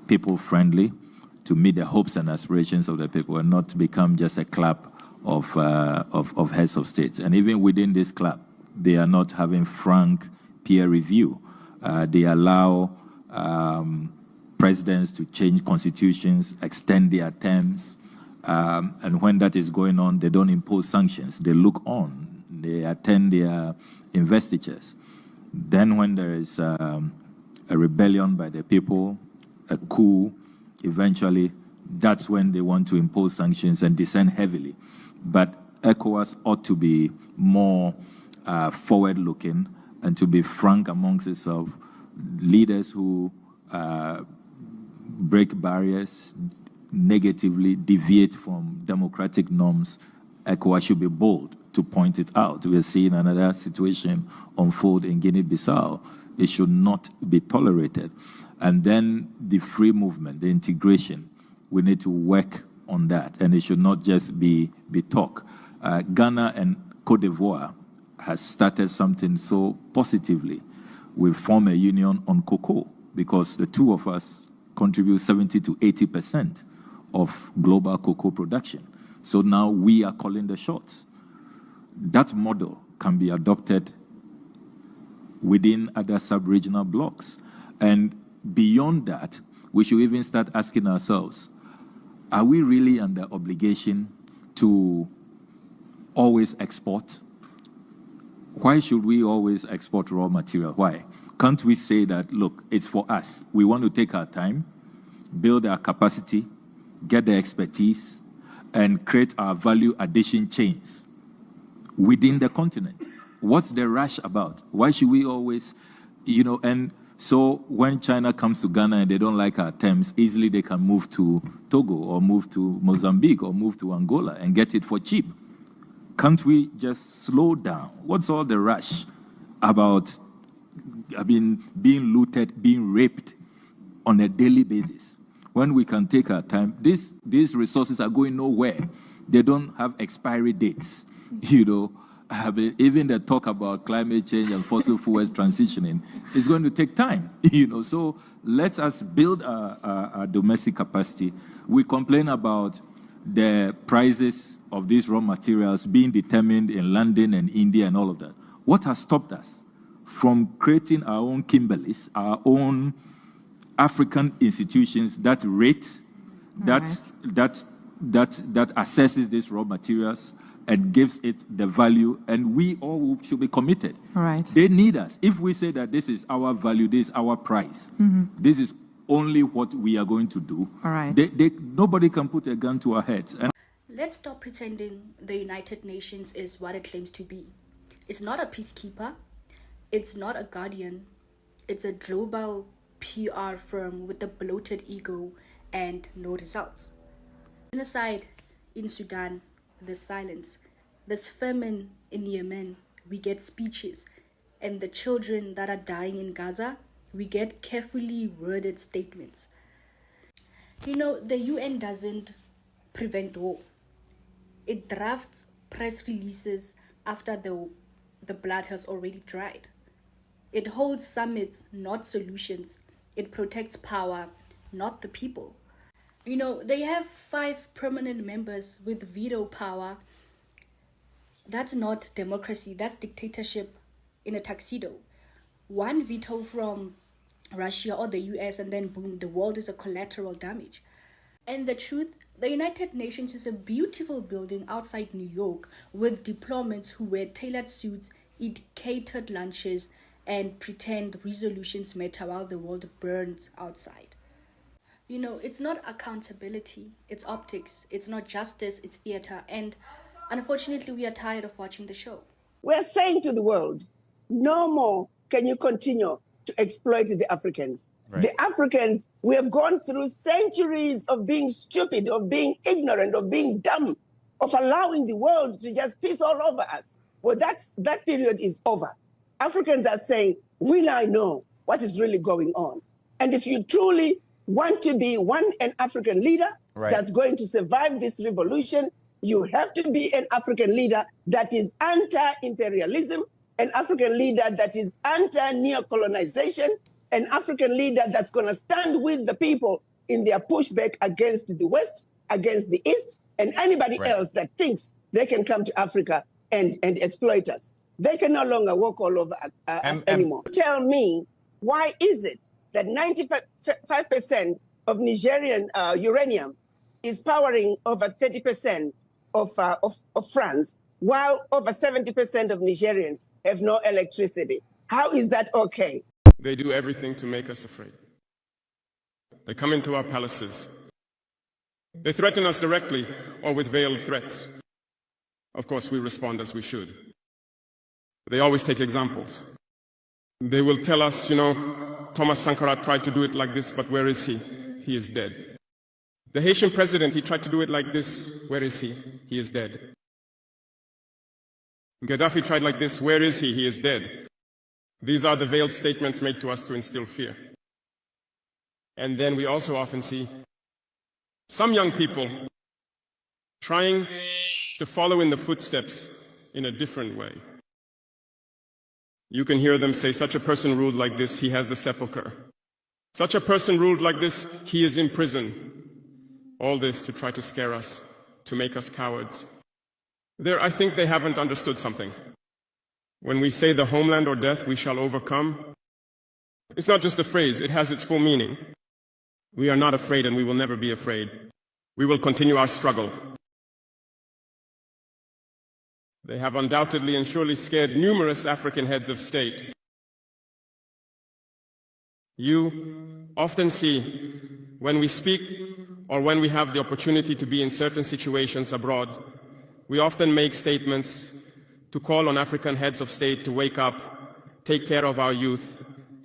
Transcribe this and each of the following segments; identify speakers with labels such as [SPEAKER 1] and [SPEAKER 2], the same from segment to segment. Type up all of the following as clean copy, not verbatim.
[SPEAKER 1] people-friendly, to meet the hopes and aspirations of the people, and not to become just a club of heads of states. And even within this club, they are not having frank peer review. They allow presidents to change constitutions, extend their terms, and when that is going on, they don't impose sanctions. They look on. They attend their investitures. Then when there is a rebellion by the people, a coup, eventually, that's when they want to impose sanctions and descend heavily. But ECOWAS ought to be more forward-looking and to be frank amongst itself. Leaders who break barriers, negatively deviate from democratic norms, ECOWAS should be bold to point it out. We are seeing another situation unfold in Guinea-Bissau. It should not be tolerated. And then the free movement, the integration, we need to work on that, and it should not just be talk. Ghana and Cote d'Ivoire has started something so positively. We form a union on cocoa because the two of us contribute 70 to 80% of global cocoa production. So now we are calling the shots. That model can be adopted within other sub-regional blocks. And beyond that, we should even start asking ourselves, are we really under obligation to always export? Why should we always export raw material? Why? Can't we say that, look, it's for us. We want to take our time, build our capacity, get the expertise, and create our value addition chains within the continent? What's the rush about? Why should we always, and so when China comes to Ghana and they don't like our terms, easily they can move to Togo or move to Mozambique or move to Angola and get it for cheap. Can't we just slow down? What's all the rush about being looted, being raped on a daily basis? When we can take our time, these resources are going nowhere. They don't have expiry dates, even the talk about climate change and fossil fuels transitioning is going to take time, So let us build our domestic capacity. We complain about the prices of these raw materials being determined in London and India and all of that. What has stopped us from creating our own Kimberleys, our own African institutions that rate, that assesses these raw materials and gives it the value, and we all should be committed.
[SPEAKER 2] Right.
[SPEAKER 1] They need us. If we say that this is our value, this is our price, this is only what we are going to do,
[SPEAKER 2] all right.
[SPEAKER 1] Nobody can put a gun to our heads. And
[SPEAKER 3] let's stop pretending the United Nations is what it claims to be. It's not a peacekeeper. It's not a guardian. It's a global PR firm with a bloated ego and no results. Genocide in Sudan, there's silence. There's famine in Yemen, we get speeches. And the children that are dying in Gaza, we get carefully worded statements. The UN doesn't prevent war. It drafts press releases after the blood has already dried. It holds summits, not solutions. It protects power, not the people. They have 5 permanent members with veto power. That's not democracy, that's dictatorship in a tuxedo. One veto from Russia or the US and then boom, the world is a collateral damage. And the truth, the United Nations is a beautiful building outside New York with diplomats who wear tailored suits, eat catered lunches, and pretend resolutions matter while the world burns outside. It's not accountability, it's optics, it's not justice, it's theater. And unfortunately, we are tired of watching the show.
[SPEAKER 4] We're saying to the world, no more can you continue to exploit the Africans. Right. The Africans, we have gone through centuries of being stupid, of being ignorant, of being dumb, of allowing the world to just piss all over us. Well, that period is over. Africans are saying, we now know what is really going on. And if you truly want to be an African leader that's going to survive this revolution, you have to be an African leader that is anti-imperialism, an African leader that is anti-neocolonization, an African leader that's going to stand with the people in their pushback against the West, against the East, and anybody else that thinks they can come to Africa and exploit us. They can no longer walk all over us anymore. Tell me, why is it that 95% of Nigerian uranium is powering over 30% of France, while over 70% of Nigerians have no electricity? How is that okay?
[SPEAKER 2] They do everything to make us afraid. They come into our palaces. They threaten us directly or with veiled threats. Of course, we respond as we should. They always take examples. They will tell us, you know, Thomas Sankara tried to do it like this, but where is he? He is dead. The Haitian president, he tried to do it like this. Where is he? He is dead. Gaddafi tried like this. Where is he? He is dead. These are the veiled statements made to us to instill fear. And then we also often see some young people trying to follow in the footsteps in a different way. You can hear them say, such a person ruled like this, he has the sepulchre. Such a person ruled like this, he is in prison. All this to try to scare us, to make us cowards. I think they haven't understood something. When we say the homeland or death, we shall overcome, it's not just a phrase, it has its full meaning. We are not afraid and we will never be afraid. We will continue our struggle. They have undoubtedly and surely scared numerous African heads of state. You often see, when we speak or when we have the opportunity to be in certain situations abroad, we often make statements to call on African heads of state to wake up, take care of our youth,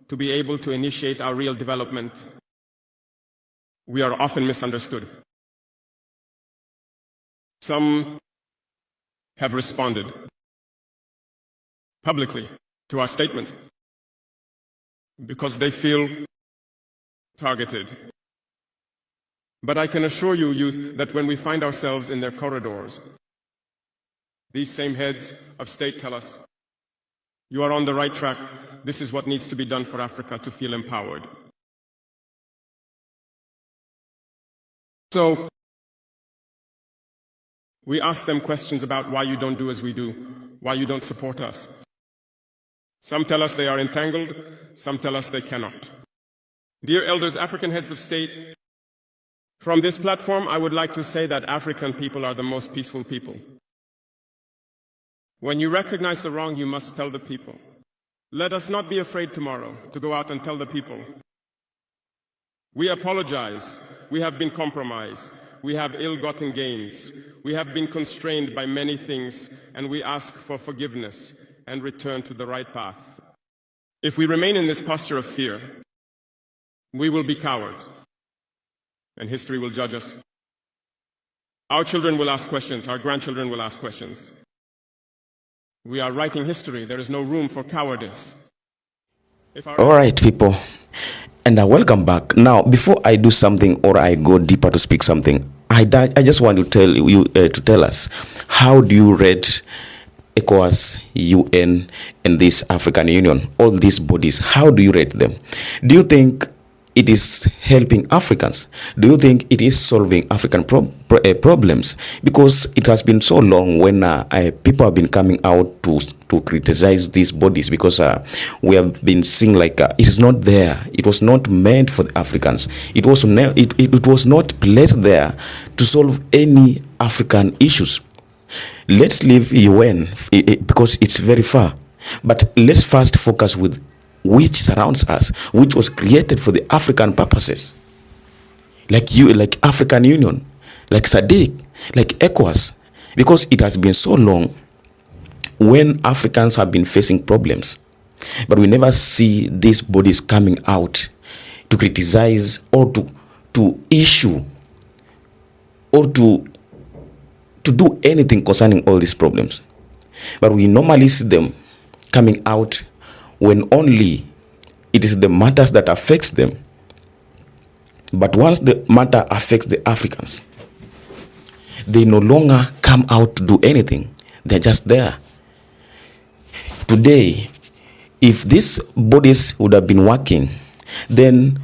[SPEAKER 2] to be able to initiate our real development. We are often misunderstood. Some have responded publicly to our statements because they feel targeted. But I can assure you, youth, that when we find ourselves in their corridors, these same heads of state tell us, you are on the right track. This is what needs to be done for Africa to feel empowered. So, we ask them questions about why you don't do as we do, why you don't support us. Some tell us they are entangled, some tell us they cannot. Dear elders, African heads of state, from this platform I would like to say that African people are the most peaceful people. When you recognize the wrong, you must tell the people. Let us not be afraid tomorrow to go out and tell the people. We apologize. We have been compromised. We have ill-gotten gains. We have been constrained by many things, and we ask for forgiveness and return to the right path. If we remain in this posture of fear, we will be cowards, and history will judge us. Our children will ask questions. Our grandchildren will ask questions. We are writing history. There is no room for cowardice.
[SPEAKER 5] All right, people. And welcome back. Now, before I do something or I go deeper to speak something, I just want to tell you to tell us, how do you rate ECOWAS, UN, and this African Union, all these bodies? How do you rate them? Do you think it is helping Africans? Do you think it is solving African problems? Because it has been so long when people have been coming out to criticize these bodies, because we have been seeing like it is not there. It was not meant for the Africans. It was not placed there to solve any African issues. Let's leave UN because it's very far. But let's first focus with which surrounds us, which was created for the African purposes, like African Union, like SADC, like ECOWAS, because it has been so long when Africans have been facing problems, but we never see these bodies coming out to criticize or to issue or to do anything concerning all these problems. But we normally see them coming out when only it is the matters that affects them. But once the matter affects the Africans, they no longer come out to do anything. They're just there. Today, if these bodies would have been working, then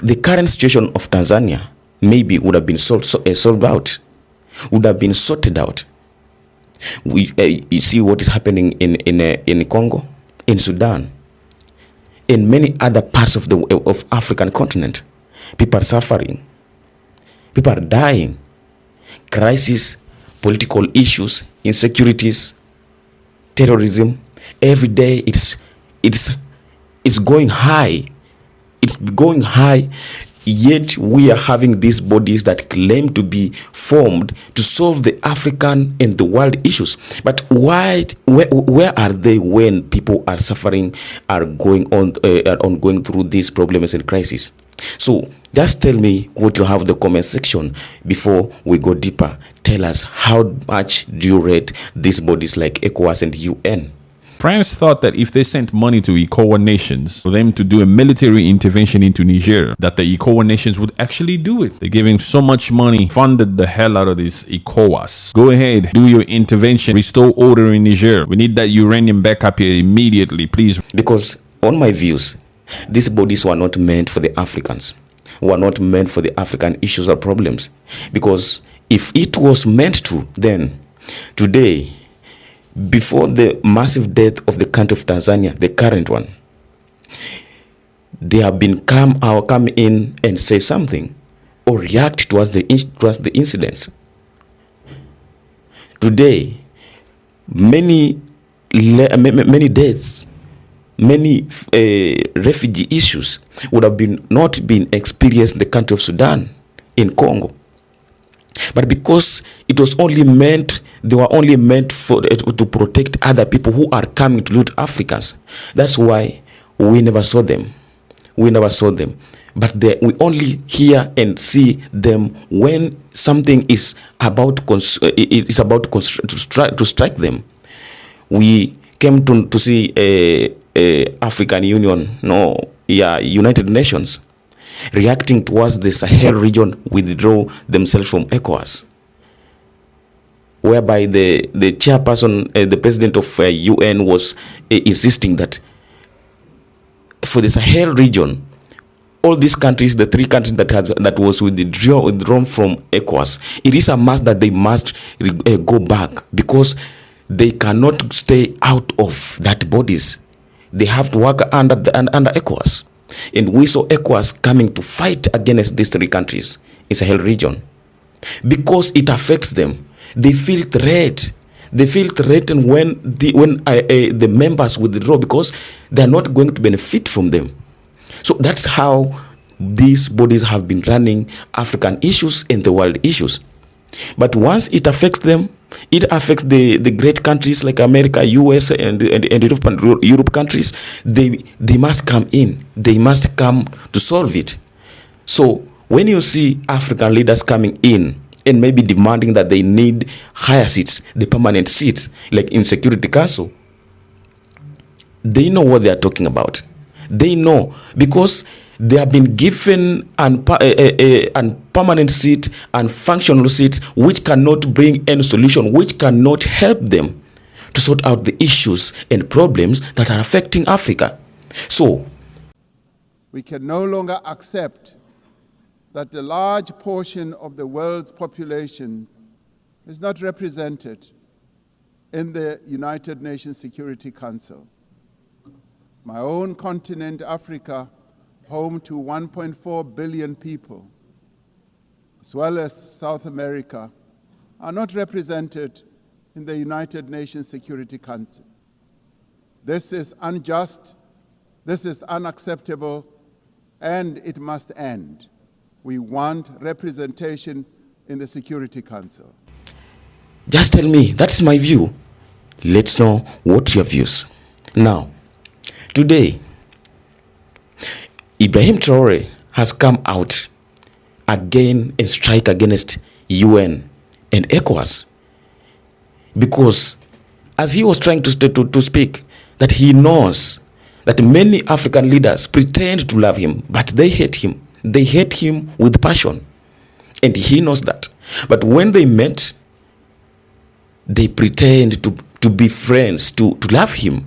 [SPEAKER 5] the current situation of Tanzania maybe would have been solved out, would have been sorted out. You see what is happening in Congo, in Sudan, in many other parts of the African continent. People are suffering, people are dying. Crisis, political issues, insecurities, terrorism. Every day it's going high. It's going high. Yet we are having these bodies that claim to be formed to solve the African and the world issues. But where are they when people are suffering, are going through these problems and crises? So just tell me what you have in the comment section before we go deeper. Tell us, how much do you rate these bodies like ECOWAS and UN?
[SPEAKER 6] France thought that if they sent money to ECOWAS nations for them to do a military intervention into Niger, that the ECOWAS nations would actually do it. They're giving so much money, funded the hell out of this ECOWAS. Go ahead, do your intervention, restore order in Niger. We need that uranium back up here immediately, please.
[SPEAKER 5] Because on my views, these bodies were not meant for the Africans, were not meant for the African issues or problems. Because if it was meant to, then today, before the massive death of the country of Tanzania, the current one, they have been come in and say something or react towards the incidents. Today, many deaths, many refugee issues would have not been experienced in the country of Sudan, in Congo. But because it was only meant, they were only meant to protect other people who are coming to loot Africans. That's why we never saw them. We never saw them. But we only hear and see them when something is about to strike them. We came to see African Union, United Nations, reacting towards the Sahel region withdraw themselves from ECOWAS, whereby the chairperson, the president of UN was insisting that for the Sahel region, all these countries, the three countries that was withdrawn from ECOWAS, it is a must that they must go back, because they cannot stay out of that bodies. They have to work under ECOWAS. And we saw ECOWAS coming to fight against these three countries in Sahel region because it affects them. They feel threat. They feel threatened when the members withdraw, because they are not going to benefit from them. So that's how these bodies have been running African issues and the world issues. But once it affects them, it affects the great countries like America, US, and Europe countries. They must come in. They must come to solve it. So when you see African leaders coming in and maybe demanding that they need higher seats, the permanent seats, like in Security Council, they know what they are talking about. They know, because they have been given an permanent seat and functional seat, which cannot bring any solution, which cannot help them to sort out the issues and problems that are affecting Africa. So
[SPEAKER 7] we can no longer accept that a large portion of the world's population is not represented in the United Nations Security Council. My own continent, Africa, home to 1.4 billion people, as well as South America, are not represented in the United Nations Security Council. This is unjust, this is unacceptable, and it must end. We want representation in the Security Council.
[SPEAKER 5] Just tell me, that's my view. Let's know what your views. Now, today, Ibrahim Traore has come out again and strike against UN and ECOWAS, because as he was trying to speak, that he knows that many African leaders pretend to love him, but they hate him. They hate him with passion, and he knows that. But when they met, they pretend to be friends, to love him.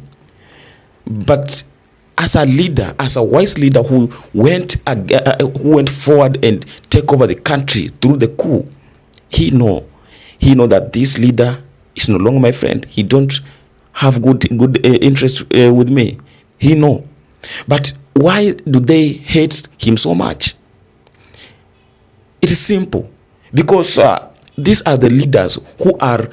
[SPEAKER 5] But as a leader, as a wise leader who went forward and take over the country through the coup, he know that this leader is no longer my friend. He don't have good interest with me. He know. But why do they hate him so much? It is simple. Because these are the leaders who are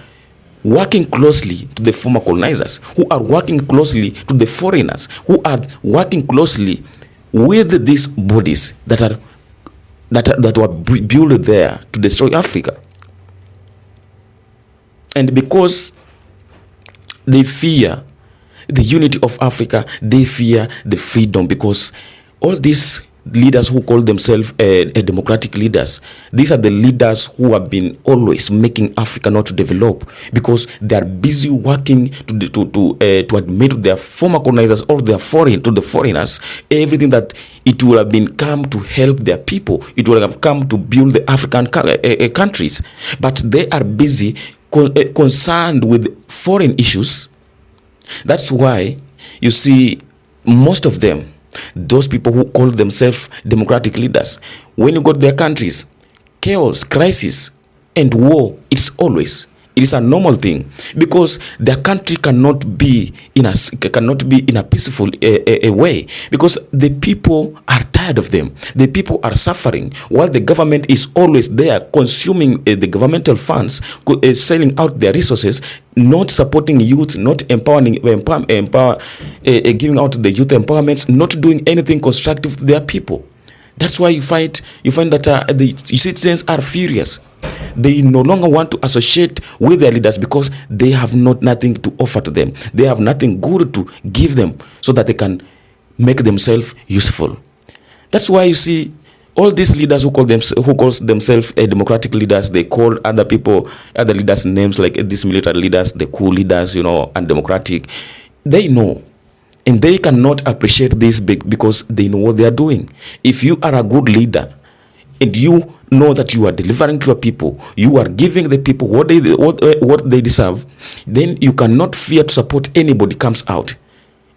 [SPEAKER 5] working closely to the former colonizers, who are working closely to the foreigners, who are working closely with these bodies that were built there to destroy Africa. And because they fear the unity of Africa, they fear the freedom, because all these leaders who call themselves democratic leaders, these are the leaders who have been always making Africa not to develop, because they are busy working to admit to their former colonizers or the foreigners everything that it will have been come to help their people, it will have come to build the African countries, but they are busy concerned with foreign issues. That's why you see most of them, those people who call themselves democratic leaders, when you go to their countries, chaos, crisis, and war, it is a normal thing, because their country cannot be in a peaceful way, because the people are tired of them. The people are suffering, while the government is always there consuming the governmental funds, selling out their resources, not supporting youth, not empowering, giving out the youth empowerments, not doing anything constructive to their people. That's why you find that the citizens are furious. They no longer want to associate with their leaders because they have nothing to offer to them. They have nothing good to give them so that they can make themselves useful. That's why you see all these leaders who call themselves democratic leaders, they call other leaders names like these military leaders, the coup leaders, undemocratic. They know. And they cannot appreciate this because they know what they are doing. If you are a good leader and you know that you are delivering to your people, you are giving the people what they deserve, then you cannot fear to support anybody comes out.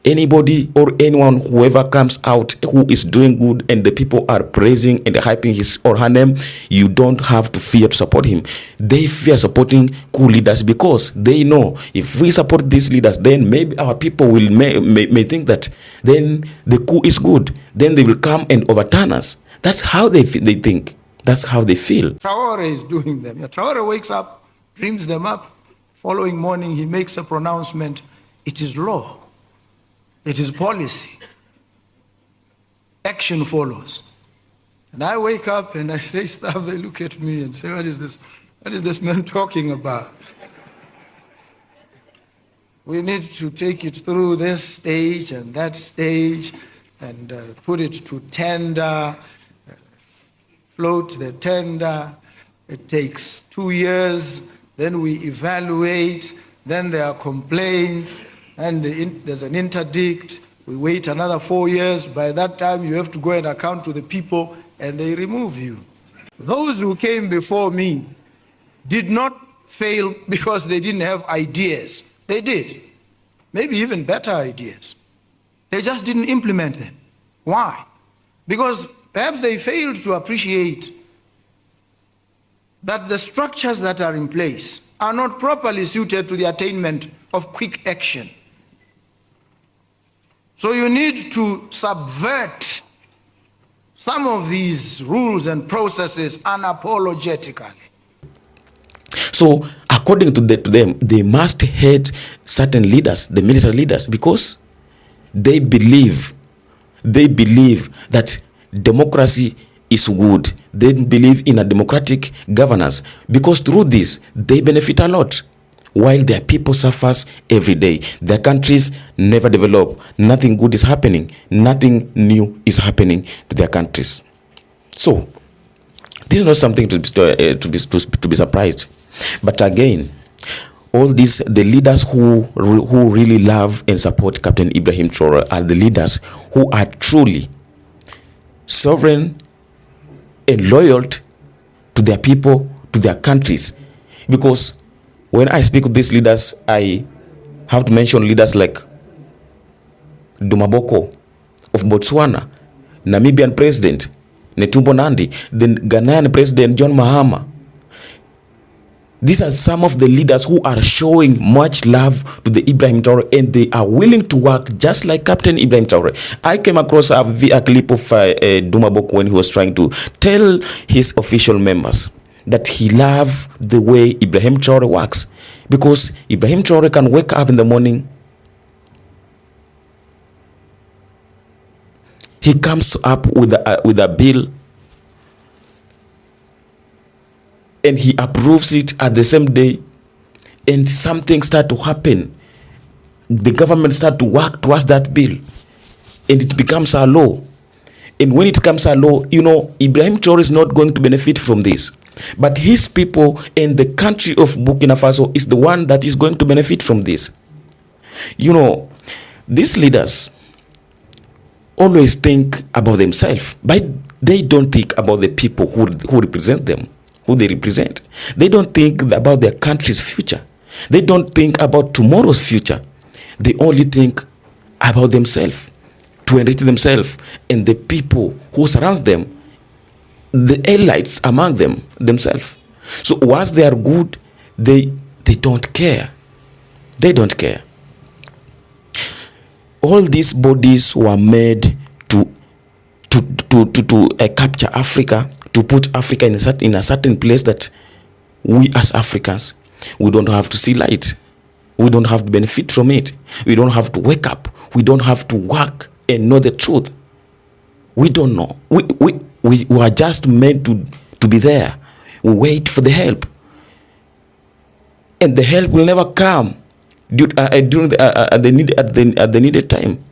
[SPEAKER 5] Anybody or anyone, whoever comes out who is doing good and the people are praising and hyping his or her name, you don't have to fear to support him. They fear supporting coup leaders because they know if we support these leaders, then maybe our people will may think that then the coup is good. Then they will come and overturn us. That's how they think. That's how they feel.
[SPEAKER 8] Traore is doing them. Traore wakes up, dreams them up. Following morning, he makes a pronouncement. It is law. It is policy. Action follows. And I wake up and I say stuff, they look at me and say, what is this man talking about? We need to take it through this stage and that stage and put it to tender, float the tender. It takes 2 years, then we evaluate, then there are complaints, and there's an interdict. We wait another 4 years. By that time, you have to go and account to the people, and they remove you. Those who came before me did not fail because they didn't have ideas. They did. Maybe even better ideas. They just didn't implement them. Why? Because perhaps they failed to appreciate that the structures that are in place are not properly suited to the attainment of quick action. So you need to subvert some of these rules and processes unapologetically.
[SPEAKER 5] So according to them, they must hate certain leaders, the military leaders, because they believe that democracy is good. They believe in a democratic governance because through this, they benefit a lot. While their people suffers every day, their countries never develop. Nothing good is happening. Nothing new is happening to their countries. So, this is not something to be surprised. But again, all these, the leaders who really love and support Captain Ibrahim Traore are the leaders who are truly sovereign and loyal to their people, to their countries. Because when I speak with these leaders, I have to mention leaders like Dumaboko, of Botswana, Namibian President Netumbo Nandi, the Ghanaian President John Mahama. These are some of the leaders who are showing much love to the Ibrahim Traore, and they are willing to work just like Captain Ibrahim Traore. I came across a clip of Dumabok when he was trying to tell his official members that he loved the way Ibrahim Traore works, because Ibrahim Traore can wake up in the morning, he comes up with a bill, and he approves it at the same day, and something start to happen. The government start to work towards that bill, and it becomes a law. And when it becomes a law, Ibrahim Traore is not going to benefit from this. But his people and the country of Burkina Faso is the one that is going to benefit from this. These leaders always think about themselves, but they don't think about the people who represent them, who they represent. They don't think about their country's future. They don't think about tomorrow's future. They only think about themselves, to enrich themselves and the people who surround them, the elites among themselves. So once they are good, they don't care. They don't care. All these bodies were made to capture Africa, to put Africa in a certain place that we as Africans, we don't have to see light. We don't have to benefit from it. We don't have to wake up. We don't have to work and know the truth. We don't know. We are just meant to be there. We wait for the help, and the help will never come during the needed time.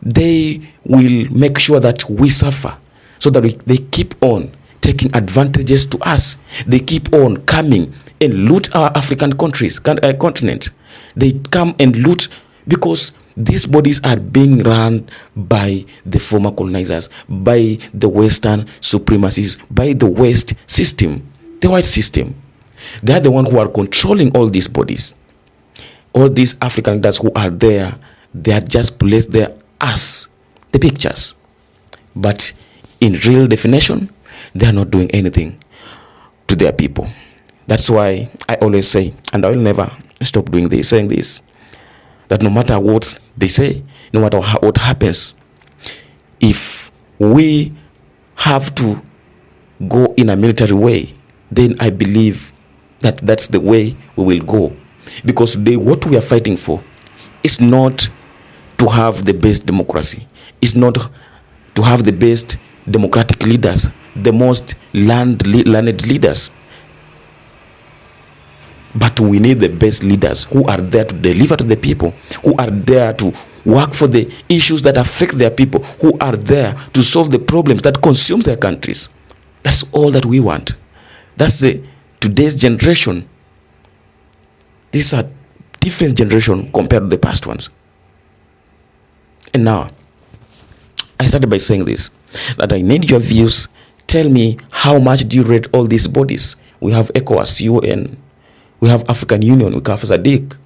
[SPEAKER 5] They will make sure that we suffer, so that they keep on taking advantages to us. They keep on coming and loot our African continent. They come and loot because these bodies are being run by the former colonizers, by the Western supremacists, by the West system, the white system. They are the ones who are controlling all these bodies. All these African leaders who are there, they are just placed there as the pictures. But in real definition, they are not doing anything to their people. That's why I always say, and I will never stop saying this, that no matter what they say, no matter what happens, if we have to go in a military way, then I believe that that's the way we will go. Because today what we are fighting for is not to have the best democracy. It's not to have the best democratic leaders, the most learned leaders. But we need the best leaders who are there to deliver to the people, who are there to work for the issues that affect their people, who are there to solve the problems that consume their countries. That's all that we want. That's today's generation. These are different generation compared to the past ones. And now, I started by saying this, that I need your views. Tell me, how much do you rate all these bodies? We have ECOWAS, UN, we have African Union, we have SADC.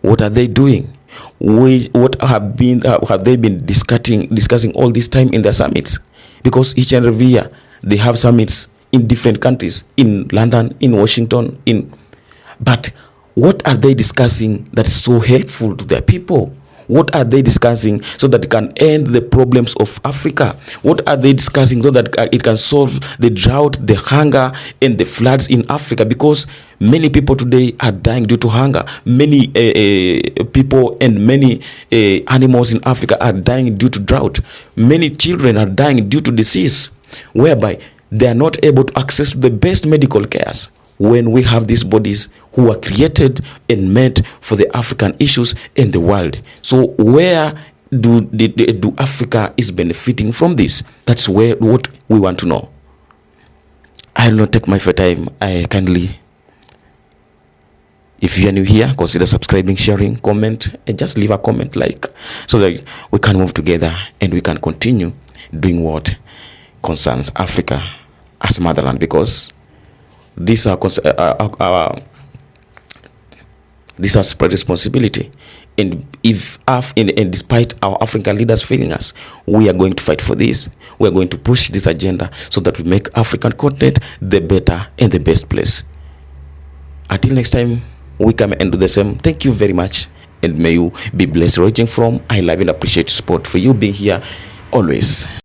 [SPEAKER 5] What are they doing? What have they been discussing all this time in their summits? Because each and every year they have summits in different countries, in London, in Washington, but what are they discussing that is so helpful to their people? What are they discussing so that it can end the problems of Africa? What are they discussing so that it can solve the drought, the hunger, and the floods in Africa? Because many people today are dying due to hunger. Many people and many animals in Africa are dying due to drought. Many children are dying due to disease, whereby they are not able to access the best medical cares. When we have these bodies who are created and made for the African issues in the world. So where do Africa is benefiting from this? That's what we want to know. I will not take my time. I kindly, if you are new here, consider subscribing, sharing, comment, and just leave a comment so that we can move together and we can continue doing what concerns Africa as motherland, because these are spread responsibility, And and despite our African leaders failing us, we are going to fight for this. We are going to push this agenda so that we make African continent the better and the best place. Until next time, we come and do the same. Thank you very much, and may you be blessed. Ranging from, I love and appreciate support for you being here always.